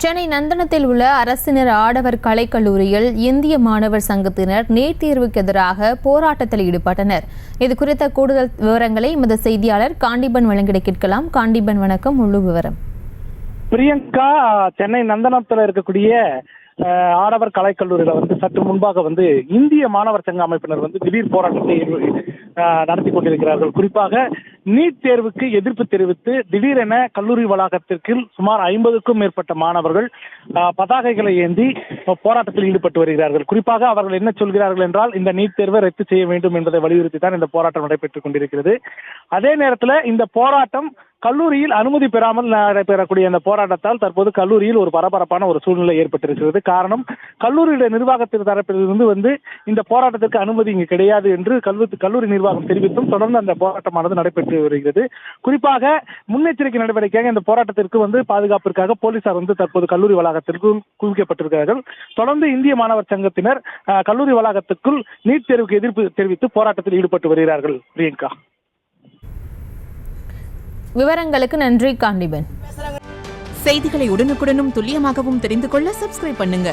சென்னை நந்தனத்தில் உள்ள அரசினர் ஆடவர் கலைக்கல்லூரியில் இந்திய மாணவர் சங்கத்தினர் நீட் தேர்வுக்கு எதிராக போராட்டத்தில் ஈடுபட்டனர். இது குறித்த கூடுதல் விவரங்களை எமது செய்தியாளர் காண்டிபன் வழங்கிட கேட்கலாம். காண்டிபன், வணக்கம். முழு விவரம். பிரியங்கா, சென்னை நந்தனத்தில் இருக்கக்கூடிய ஆடவர் கலைக்கல்லூரியில சற்று முன்பாக இந்திய மாணவர் சங்க அமைப்பினர் திடீர் போராட்டத்தை நடத்தி கொண்டிருக்கிறார்கள். குறிப்பாக நீட் தேர்வுக்கு எதிர்ப்பு தெரிவித்து திடீரென கல்லூரி வளாகத்திற்கு சுமார் 50க்கும் மேற்பட்ட மாணவர்கள் பதாகைகளை ஏந்தி போராட்டத்தில் ஈடுபட்டு வருகிறார்கள். குறிப்பாக அவர்கள் என்ன சொல்கிறார்கள் என்றால், இந்த நீட் தேர்வை ரத்து செய்ய வேண்டும் என்பதை வலியுறுத்தி தான் இந்த போராட்டம் நடைபெற்றுக் கொண்டிருக்கிறது. அதே நேரத்தில் இந்த போராட்டம் கல்லூரியில் அனுமதி பெறாமல் நடைபெறக்கூடிய இந்த போராட்டத்தால் தற்போது கல்லூரியில் ஒரு பரபரப்பான ஒரு சூழ்நிலை ஏற்பட்டிருக்கிறது. காரணம், கல்லூரியுடைய நிர்வாகத்தின் தரப்பிலிருந்து இந்த போராட்டத்திற்கு அனுமதி இங்கு கிடையாது என்று கல்லூரி நிர்வாகம் தெரிவித்தும் தொடர்ந்து அந்த போராட்டமானது நடைபெற்று வருகிறது. குறிப்பாக முன்னெச்சரிக்கை நடவடிக்கையாக இந்த போராட்டத்திற்கு பாதுகாப்பிற்காக போலீசார் தற்போது கல்லூரி வளாகத்திற்கு குவிக்கப்பட்டிருக்கிறார்கள். தொடர்ந்து இந்திய மாணவர் சங்கத்தினர் கல்லூரி வளாகத்துக்குள் நீட் தேர்வுக்கு எதிர்ப்பு தெரிவித்து போராட்டத்தில் ஈடுபட்டு வருகிறார்கள். பிரியங்கா, விவரங்களுக்கு நன்றி காண்டிபன். செய்திகளை உடனுக்குடனும் துல்லியமாகவும் தெரிந்து கொள்ள சப்ஸ்கிரைப் பண்ணுங்க.